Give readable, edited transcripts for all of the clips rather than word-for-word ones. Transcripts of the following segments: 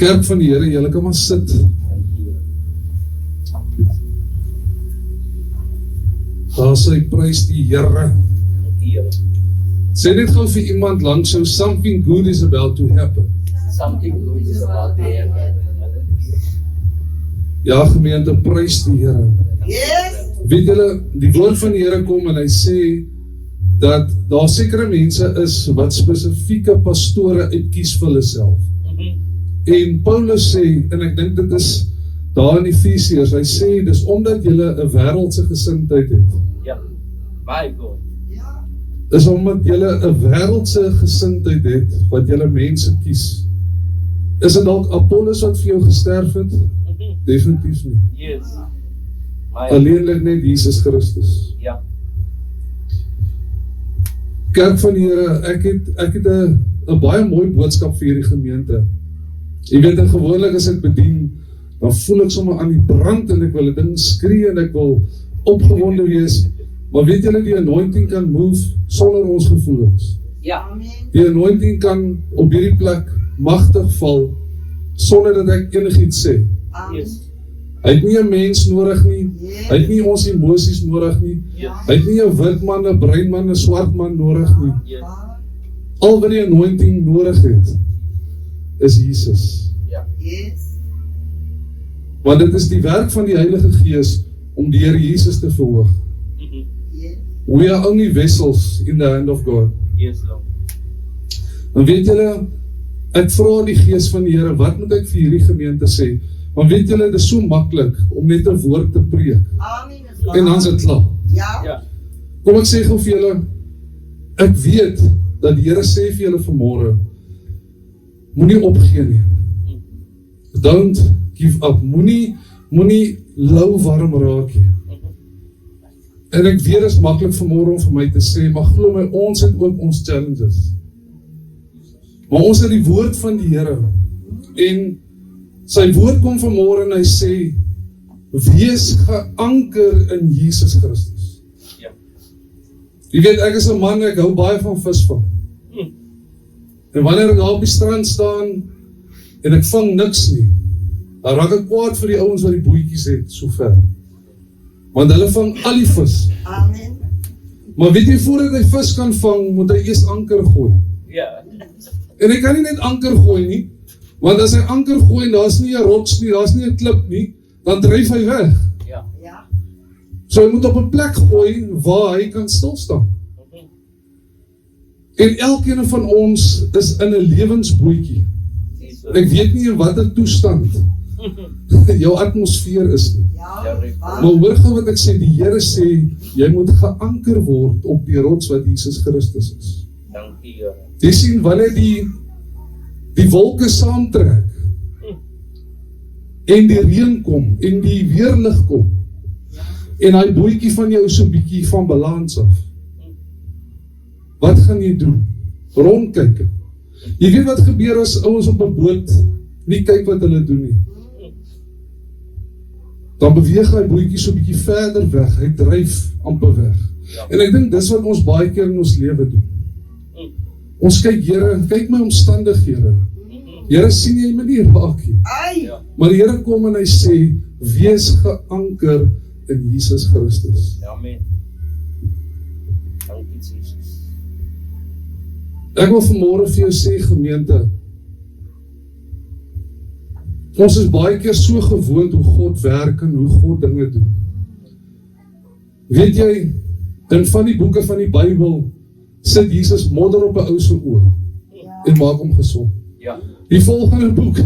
Kerk van die Here, julle kan maar sit. Daar sê prys die Here. Sê net gou vir iemand langs jou, something good is about to happen. Something good is about to happen. Ja, gemeente, prys die Here. Yes. Weet julle, die woord van die Here kom en hy sê dat daar sekere mense is wat spesifieke pastore uitkies vir hulle self. En Paulus sê, en ek dink dit is daar in Efesiërs, hy sê, dis omdat julle 'n wêreldse gesindheid het. Ja, my God. Dis omdat julle 'n wêreldse gesindheid het, wat julle mense kies. Is dit dalk Apollos wat vir jou gesterf het? Definitief nie. Yes. Alleenlik net Jesus Christus. Ja. Kerk van die Here, ek het 'n baie mooi boodskap vir hierdie gemeente. Jy weet, en gewoonlik as ek bedien, dan voel ek sommer aan die brand en ek wil 'n ding skree en ek wil opgewonde wees. Maar weet julle, die anointing kan move sonder ons gevoelens. Ja. Die anointing kan op hierdie plek magtig val sonder dat ek enigiets sê. Yes. Hy het nie 'n mens nodig nie. Hy het nie ons emosies nodig nie. Yes. Hy het nie 'n wit man, 'n bruin man, 'n swart man nodig nie. Yes. Al wat die anointing nodig het, is Jesus. Ja. Yes. Want dit is die werk van die Heilige Gees om die Here Jesus te verhoog. Yes. We are only vessels in the hand of God. Yes, Lord. En weet julle, ek vra die Gees van die Here, wat moet ek vir hierdie gemeente sê? Want weet julle, dit is so maklik om net 'n woord te preek. Amen. En dan is dit klaar. Ja. Ja. Kom ek sê gou vir julle, ek weet dat die Here sê vir julle vanmôre, moenie opgee nie. Don't give up. Moenie lou warm raak nie. En ek weet dit is maklik vanmôre om vir my te sê, maar glo my, ons het ook ons challenges. Maar ons het die woord van die Here. En sy woord kom vanmôre en hy sê, wees geanker in Jesus Christus. Ja. Jy weet, ek is 'n man, ek hou baie van visvang. En wanneer ek daar op die strand staan en ek vang niks nie, dan raak ek kwaad vir die ouens wat die bootjies het so ver. Want hulle vang al die vis. Amen. Maar weet jy, voordat hy vis kan vang, moet hy eers anker gooi. Ja. En hy kan nie net anker gooi nie, want as hy anker gooi en daar's nie 'n rots nie, daar's nie 'n klip nie, dan dryf hy weg. Ja. Ja. So hy moet op 'n plek gooi waar hy kan stil staan. En elkeen van ons is in 'n lewensbootjie. Ek weet nie in watter toestand jou atmosfeer is nie. Ja. Maar hoor gou wat ek sê, die Here sê, jy moet geanker word op die rots wat Jesus Christus is. Dankie, Here. Jy sien, wanneer die wolke saamtrek, en die reën kom, en die weerlig kom, en hy bootjie van jou so 'n bietjie van balans af. Wat gaan jy doen? Rondkyk. Jy weet wat gebeur as ouens op 'n boot nie kyk wat hulle doen nie. Dan beweeg hy bootjie so 'n bietjie verder weg, hy dryf amper weg. Ja. En ek dink dis wat ons baie keer in ons lewe doen. Ons kyk, Here, kyk my omstandighede. Here, sien jy my nie raak nie. Ai. Ja. Maar die Here kom en hy sê, wees geanker in Jesus Christus. Amen. Dankie, Jesus. Ek wil vanmôre vir jou sê, gemeente, ons is baie keer so gewoond hoe God werk en hoe God dinge doen. Weet jy, in van die boeke van die Bybel, sit Jesus modder op 'n ou se oë en maak hom gesond. Ja. Die volgende boek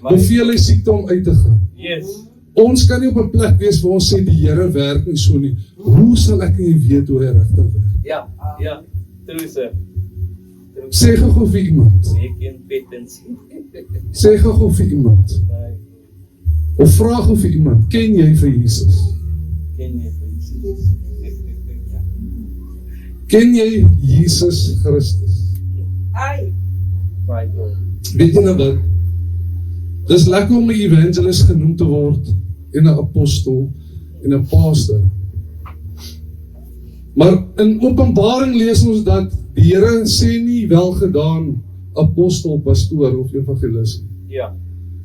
beveel hy siekte om uit te gaan. Yes. Ons kan nie op 'n plek wees waar ons sê die Here werk nie so nie. Hoe sal ek nie weet hoe hy regtig werk? Ja. Ja. True, sir. Sê gou vir iemand. Ek in petens. Sê gou vir iemand. Of vra gou vir iemand, ken jy vir Jesus? Ken jy vir Jesus? Ken jy Jesus Christus? Ai. My God. Weet jy nou wat? Dis lekker om 'n evangelist genoem te word, en 'n apostel, en 'n pastor. Maar in Openbaring lees ons dat die Here sê nie welgedaan apostel, pastoor of evangelis nie. Ja.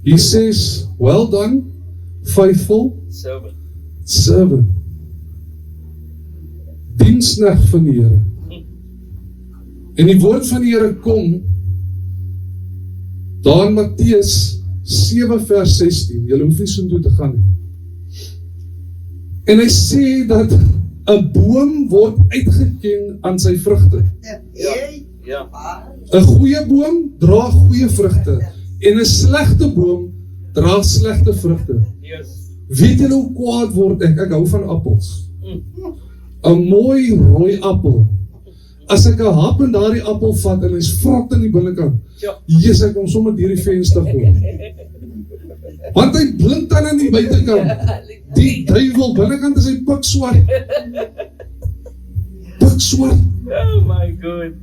He says, well done, faithful Servant. servant. Diensknegt van die Here. En die woord van die Here kom daar in Matteus 7 vers 16. Julle hoef nie so toe te gaan nie. En hy sê dat 'n boom word uitgeken aan sy vrugte. Ja. 'n Goeie boom dra goeie vrugte en 'n slegte boom dra slegte vrugte. Yes. Weet julle hoe kwaad word ek? Ek hou van appels. 'n Mooi rooi appel. As ek 'n hap in daardie appel vat en hy's vrot in die binnekant, Ja. Jesus, ek kom sommer deur die venster gooi. Want hy blink dan aan die buitekant. Die duiwel binnekant is hy pikswart. Pikswart. Oh my God.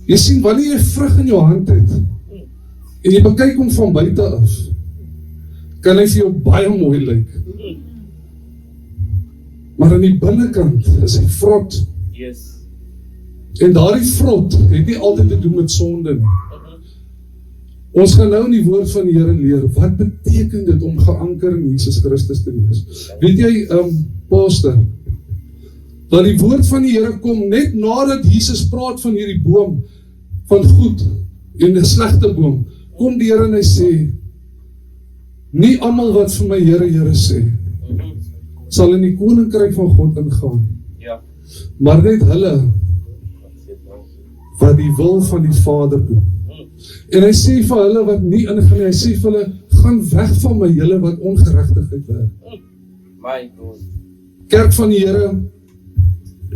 Jy sien, wanneer jy vrug in jou hand het, en jy bekyk hom van buite af, kan hy vir jou baie mooi lyk. Maar aan die binnekant is hy vrot. Yes. En daardie vrot het nie altyd te doen met sonde nie. Ons gaan nou in die woord van die Here leer, wat beteken dit om geanker in Jesus Christus te wees? Weet jy, pastor, dat die woord van die Here kom net nadat Jesus praat van hierdie boom, van goed en 'n slegte boom, kom die Here en hy sê, nie almal wat vir my Here, Here sê, sal in die koninkryk van God ingaan, Ja. maar net hulle wat die wil van die Vader doen. En hy sê vir hulle wat nie ingaan nie, hy sê vir hulle, gaan weg van my, julle wat ongeregtigheid werk. My God. Kerk van die Here,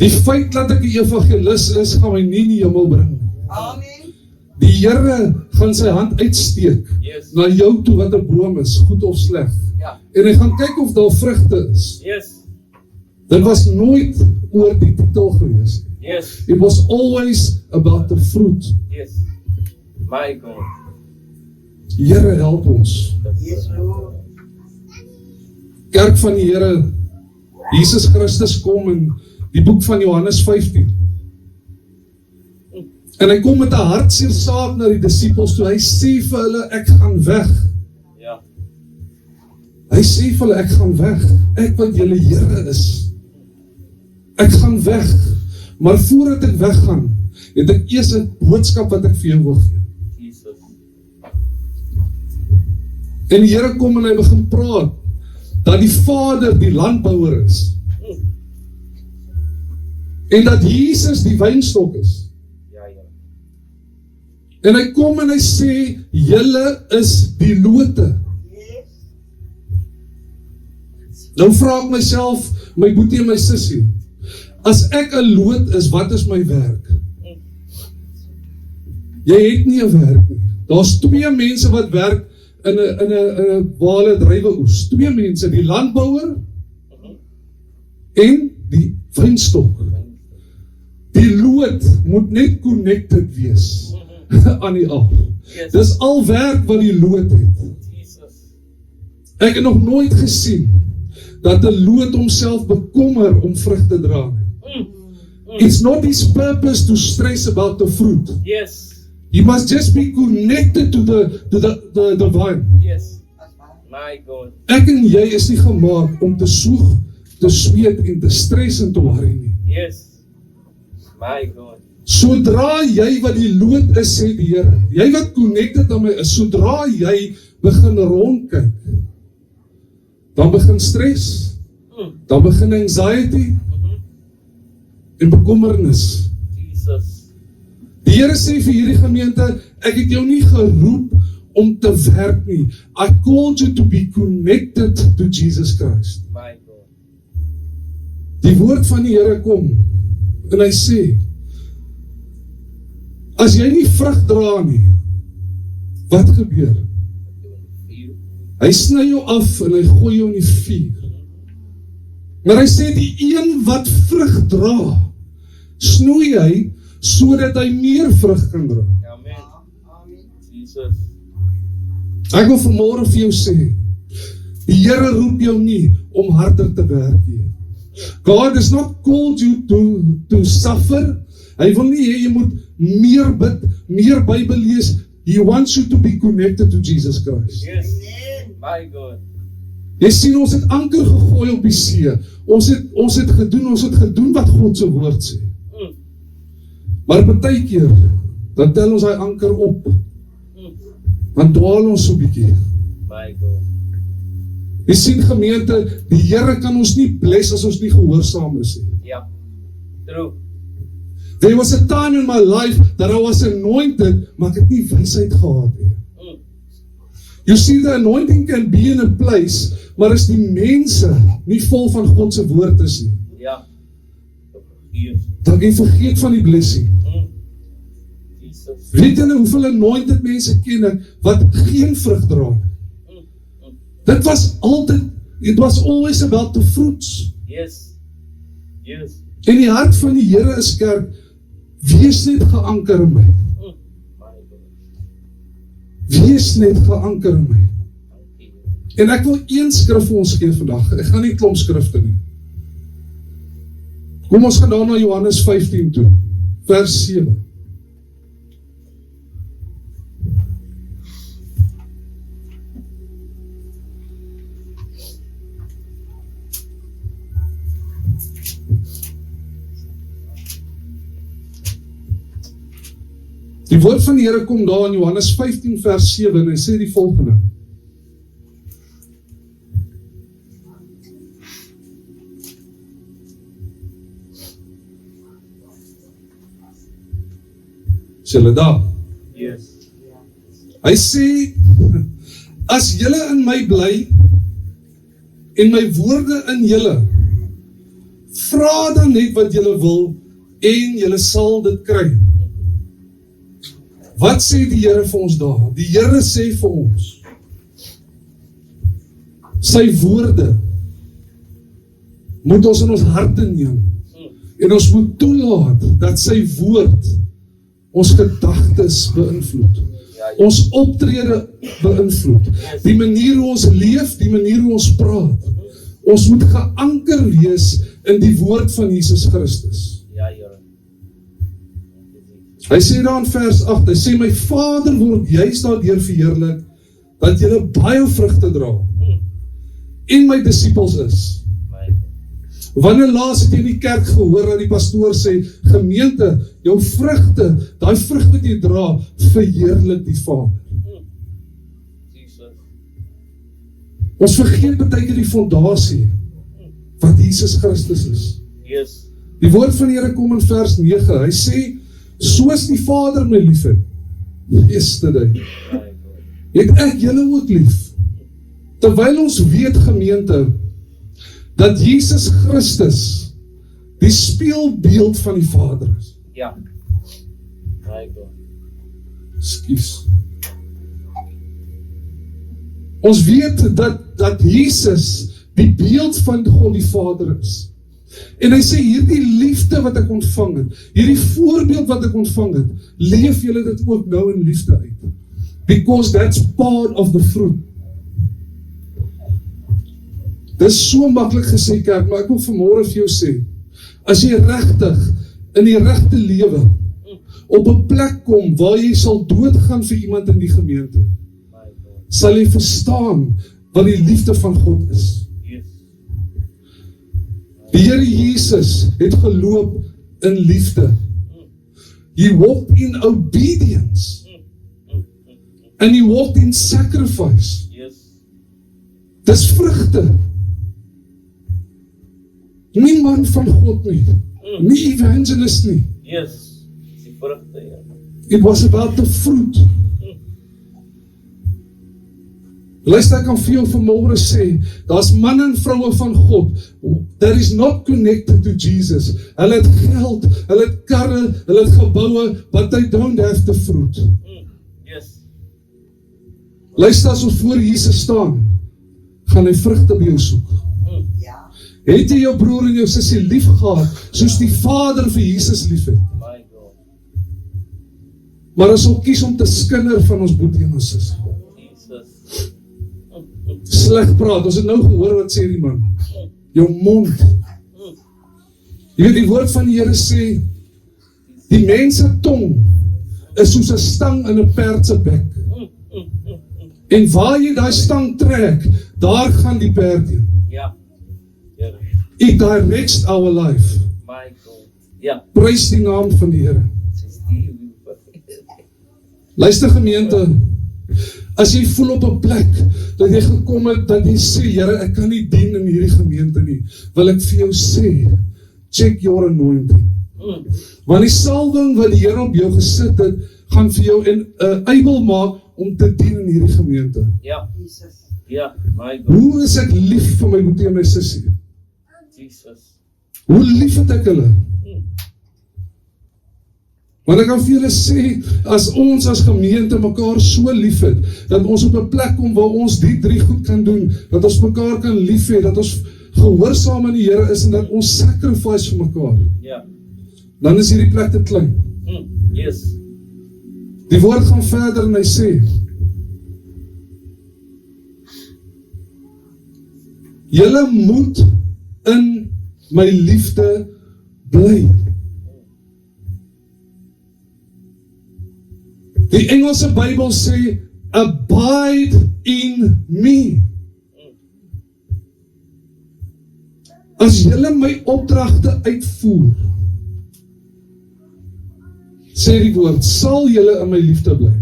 die feit dat ek 'n evangelis is, gaan my nie in die hemel bring. Amen. Die Here gaan sy hand uitsteek Yes. na jou toe wat 'n boom is, goed of sleg. Ja. En hy gaan kyk of daar vrugte is. Yes. Dit was nooit oor die titel gewees. Yes. It was always about the fruit. Yes. My God. Here help ons. Yes, Lord. Kerk van die Here, Jesus Christus kom in die boek van Johannes 15. En hy kom met 'n hartseer saak na die disippels toe. Hy sê vir hulle, ek gaan weg. Ja. Hy sê vir hulle, ek gaan weg. Ek wat julle Here is. Ek gaan weg. Maar voordat ek weggaan, het ek eers 'n boodskap wat ek vir jou wil gee. Jesus. En die Here kom en hy begin praat dat die Vader die landbouer is. En dat Jesus die wynstok is. Ja, ja. En hy kom en hy sê, julle is die lote. Yes. Nou vra ek myself, my boetie en my sussie, as ek 'n loot is, wat is my werk? Jy het nie 'n werk nie. Daar's twee mense wat werk in 'n waar hulle drywe oes. Twee mense, die landbouer en die wynstok. Die loot moet net connected wees aan die aard. Yes. Dis al werk wat die loot het. Jesus. Ek het nog nooit gesien dat 'n loot homself bekommer om vrug te dra nie. It's not his purpose to stress about the fruit. Yes. He must just be connected to the vine. Yes. My God. Ek en jy is nie gemaak om te soeg, te sweet en te stres en te worry nie. Yes. My God. Sodra jy wat die loot is, sê die Here, jy wat connected aan my is, sodra jy begin rondkyk, dan begin stres, dan begin anxiety en bekommernis. Jesus. Die Here sê vir hierdie gemeente, ek het jou nie geroep om te werk nie. I called you to be connected to Jesus Christ. My God. Die woord van die Here kom en hy sê, as jy nie vrug dra nie, wat gebeur? Hy sny jou af en hy gooi jou in die vuur. Maar hy sê die een wat vrug dra, snoei hy sodat hy meer vrug kan dra. Amen. Amen. Jesus. Ek wil vanmôre vir jou sê, die Here roep jou nie om harder te werk nie. God has not called you to suffer. Hy wil nie hê jy moet meer bid, meer Bybel lees, He wants you to be connected to Jesus Christ. Yes. Amen. My God. Jy sien, ons het anker gegooi op die see. Ons het gedoen wat God se woord sê. Maar partykeer, dan tel ons daai anker op. Dan dwaal ons so 'n bietjie. My God. Jy sien gemeente, die Here kan ons nie bless as ons nie gehoorsaam is nie. Yeah. True. There was a time in my life that I was anointed, maar ek het nie wysheid gehad nie. You see, the anointing can be in a place, maar as die mense nie vol van God se woord is nie, Yeah. Yes. dan jy vergeet van die blessing. Jesus. Weet julle hoeveel anointed mense ken ek, wat geen vrug dra nie? Dit was altyd, it was always about the fruits. Yes. Yes. En die hart van die Here is kerk, wees net geanker in my. My God. Wees net geanker in my. Thank you. En ek wil een skrif vir ons gee vandag. Ek gaan nie klomp skrifte nie. Kom ons gaan daar na Johannes 15 toe, vers 7. Die woord van die Here kom daar in Johannes 15 vers 7 en hy sê die volgende. Is julle daar? Yes. Hy sê, as julle in my bly en my woorde in julle, vra dan net wat julle wil en julle sal dit kry. Wat sê die Here vir ons daar? Die Here sê vir ons, sy woorde moet ons in ons harte neem en ons moet toelaat dat sy woord ons gedagtes beïnvloed, ons optrede beïnvloed, die manier hoe ons leef, die manier hoe ons praat. Ons moet geanker wees in die woord van Jesus Christus. Ja, Here. Hy sê daar in vers 8, hy sê, my Vader word juist daardeur verheerlik, dat julle baie vrugte dra, en my disippels is. My God. Wanneer laas het jy in die kerk gehoor, dat die pastoor sê, gemeente, jou vrugte, daai vrug wat jy dra, verheerlik die Vader. Jesus. Ons vergeet baie keer die fondasie, wat Jesus Christus is. Yes. Die woord van die Here kom in vers 9, hy sê, soos die Vader my lief het, yesterday, My God. het ek julle ook lief. Terwyl ons weet, gemeente, dat Jesus Christus die spieelbeeld van die Vader is. Ja. My God. Ekskuus. Ons weet dat Jesus die beeld van God die Vader is. En hy sê, hierdie liefde wat ek ontvang het, hierdie voorbeeld wat ek ontvang het, leef julle dit ook nou in liefde uit. Because that's part of the fruit. Dit is so maklik gesê, kerk, maar ek wil vanmôre vir jou sê, as jy regtig in die regte lewe op 'n plek kom waar jy sal doodgaan vir iemand in die gemeente, My God. sal jy verstaan wat die liefde van God is. Yes. Die Here Jesus het geloop in liefde. He walked in obedience. And he walked in sacrifice. Yes. Dis vrugte. Nie man van God nie. Nie evangelist nie. Yes. Die vrugte, ja. It was about the fruit. Luister, ek kan vir jou vanmôre sê, daar's manne en vroue van God that is not connected to Jesus. Hulle het geld, hulle het karre, hulle het geboue, but they don't have the fruit. Yes. Luister, as ons voor Jesus staan, gaan hy vrugte by jou soek. Ja. Het jy jou broer en jou sussie lief gehad, soos die Vader vir Jesus lief het? My God. Maar as ons kies om te skinder van ons boetie en ons sussie. Jesus. Sleg praat, ons het nou gehoor wat sê die man. Jou mond. Jy weet die woord van die Here sê, die mens se tong is soos 'n stang in 'n perd se bek. En waar jy daai stang trek, daar gaan die perd heen. Ja. Here. It directs our life. My God. Ja. Prys die naam van die Here. Dis die. Luister gemeente, as jy voel op 'n plek, dat jy gekom het, dat jy sê, Here, ek kan nie dien in hierdie gemeente nie, wil ek vir jou sê, check your anointing. Want die salwing wat die Here op jou gesit het, gaan vir jou able maak om te dien in hierdie gemeente. Ja. Jesus. Ja. My God. Hoe is ek lief vir my boetie en my sussie? Jesus. Hoe lief het ek hulle? Want ek kan vir julle sê, as ons as gemeente mekaar so lief het, dat ons op 'n plek kom waar ons die 3 goed kan doen, dat ons mekaar kan lief hê, dat ons gehoorsaam aan die Here is en dat ons sacrifice vir mekaar, Ja. dan is hierdie plek te klein. Yes. Die woord gaan verder en hy sê, julle moet in my liefde bly. Die Engelse Bybel sê, abide in me. As julle my opdragte uitvoer, sê die woord, sal julle in my liefde bly.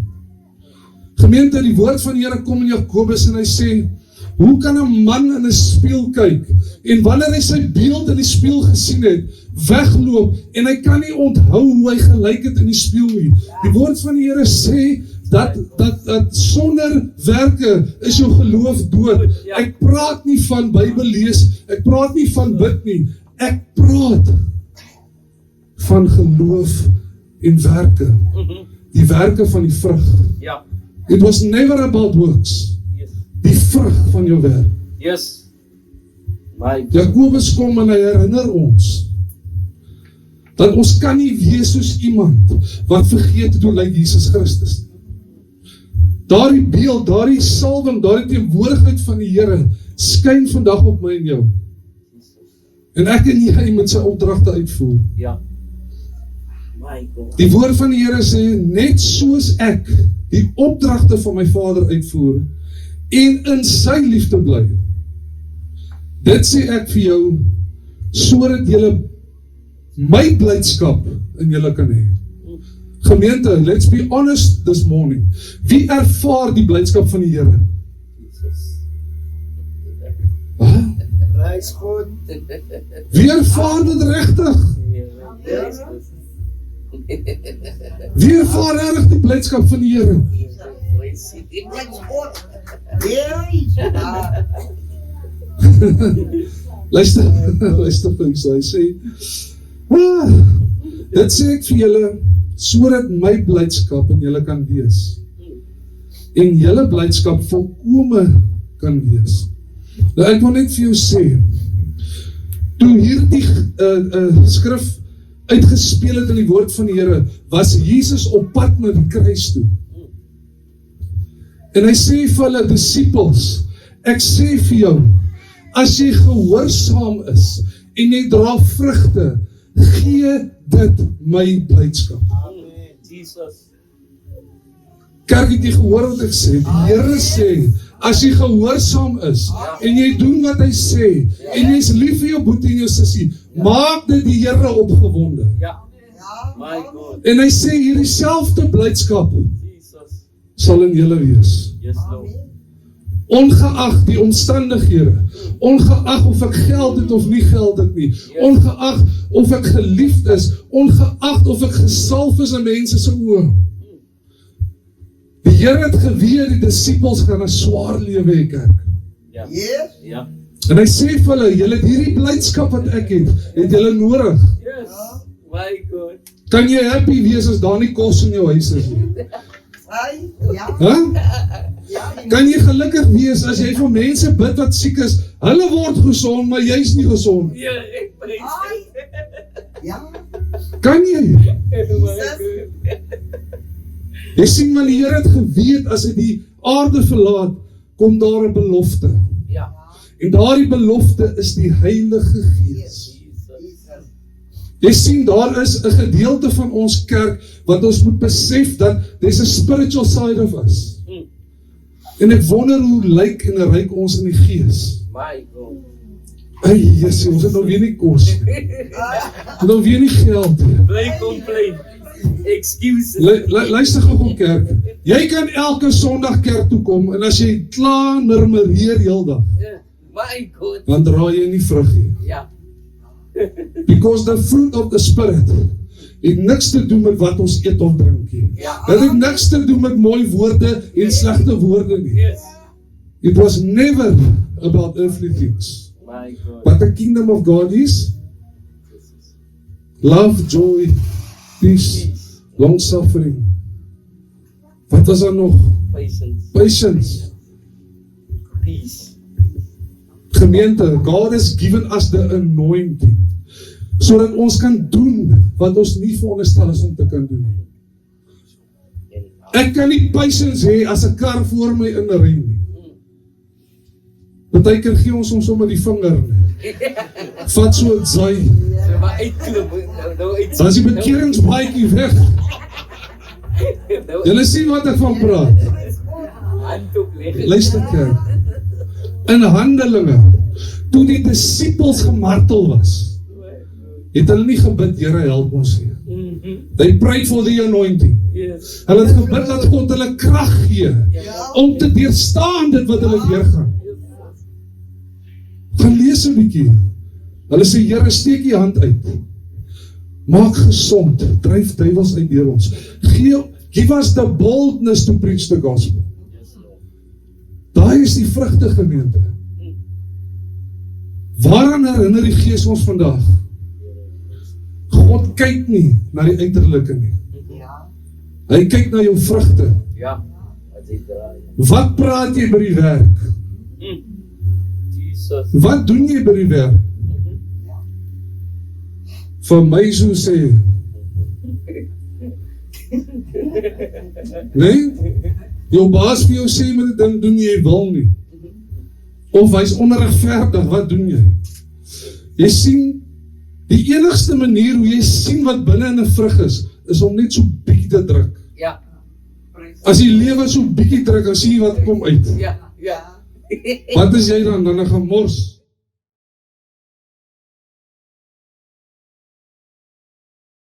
Gemeente, die woord van die Here kom in Jakobus en hy sê, hoe kan 'n man in 'n spieël kyk, en wanneer hy sy beeld in die spieël gesien het, wegloop, en hy kan nie onthou hoe hy gelyk het in die spieël nie. Die woord van die Here sê, dat sonder werke is jou geloof dood. Ek praat nie van Bybel lees, ek praat nie van bid nie, ek praat van geloof en werke. Die werke van die vrug. Ja. It was never about works. Yes. Die vrug van jou werk. Yes. My God. Jakobus kom en hy herinner ons, dat ons kan nie wees soos iemand, wat vergeet het hoe lyk Jesus Christus. Daardie beeld, daardie salwing, daardie teenwoordigheid van die Here, skyn vandag op my en jou. En ek en jy moet sy opdragte uitvoer. Ja. My God. Die woord van die Here sê, net soos ek die opdragte van my Vader uitvoer, en in sy liefde bly. Dit sê ek vir jou, sodat julle my blydskap in julle kan hê. Gemeente, let's be honest this morning. Wie ervaar die blydskap van die Here? Jesus. Prys God. Wie ervaar dit regtig? Yes. Wie ervaar regtig die blydskap van die Here? Prys God. Ja. Luister vir hy sê, dit sê ek vir julle, sodat my blydskap in julle kan wees, en julle blydskap volkome kan wees. Nou ek wil net vir jou sê, toe hierdie skrif uitgespeel het in die woord van die Here, was Jesus op pad na die kruis toe. En hy sê vir hulle disippels, ek sê vir jou, as jy gehoorsaam is, en jy dra vrugte, gee dit my blydskap. Amen. Jesus. Kerk, het jy gehoor wat ek sê? Die Here sê, as jy gehoorsaam is, en jy doen wat hy sê, en jy is lief vir jou boetie en jou sussie, maak dit die Here opgewonde. Ja. My God. En hy sê, hierdie selfde blydskap Jesus. sal in julle wees. Yes, Lord. Ongeag die omstandighede, ongeag of ek geld het of nie geld het nie, ongeag of ek geliefd is, ongeag of ek gesalf is in mense se oë. Die Here het geweet die disippels gaan 'n swaar lewe hê, kerk. Ja. Yes. Ja. En hy sê vir hulle, julle het hierdie blydskap wat ek het julle nodig. Yes. My God. Kan jy happy wees as daar nie kos in jou huis is nie? Ai, ja. Huh? Ja. Kan jy gelukkig wees as jy vir mense bid wat siek is, hulle word gesond, maar jy's nie gesond? Ja, ek prys. Ja. Kan jy? My God. Jy sien, maar die Here het geweet, as hy die aarde verlaat, kom daar 'n belofte. Ja. En daardie belofte is die Heilige Gees. Jesus. Jesus. Jy sien, daar is 'n gedeelte van ons kerk wat ons moet besef dat there's a spiritual side of us. En ek wonder hoe lyk en ryk ons in die gees. My God. Hey, Jesus, ons het nou weer nie kos nie. Ons het nou weer nie geld nie. Bly complain. Excuses. Luister gou kerk. Jy kan elke Sondag kerk toe kom en as jy klaar murmureer heeldag, Yeah. My God. dan dra jy nie vrug nie. Ja. Because the fruit of the Spirit het niks te doen met wat ons eet of drink nie. Ja. Dit het niks te doen met mooi woorde en slegte woorde nie. Yes. It was never about earthly things. My God. But the kingdom of God is love, joy, peace, long suffering. Wat was daar nog? Patience. Patience. Peace. Gemeente, God has given us the anointing, sodat ons kan doen wat ons nie veronderstel is om te kan doen. Ek kan nie patience hê as 'n kar voor my in 'n ry nie. Partykeer gee ons soms sommer die vinger nie. Vat so 'n zaai. So maar uitklop. Nou uit. Dan is die bekeringsbaadjie weg. Julle sien wat ek van praat. Hand op leg. Luister kerk. In Handelinge, toe die disippels gemartel was, het hulle nie gebid, Here help ons nie. They prayed for the anointing. Yes. Hulle het gebid dat God hulle krag gee om te deurstaan dit wat hulle deurgaan. Gaan lees 'n bietjie. Hulle sê, Here, steek u hand uit. Maak gesond, dryf duiwels uit deur ons. Give us the boldness to preach the gospel. Daai is die vrugte, gemeente. Waaraan herinner die Gees ons vandag? God kyk nie na die uiterlike nie. Ja. Hy kyk na jou vrugte. Ja. Wat jy draai. Wat praat jy by die werk? Jesus. Wat doen jy by die werk? Van my so sê. Nee? Jou baas vir jou sê met die ding doen jy wil nie. Of hy's onregverdig, wat doen jy? Jy sien, die enigste manier hoe jy sien wat binne in 'n vrug is om net so bietjie te druk. Ja. As die lewe so bietjie druk, dan sien jy wat kom uit. Ja. Ja. Wat is jy dan? Dan 'n gemors.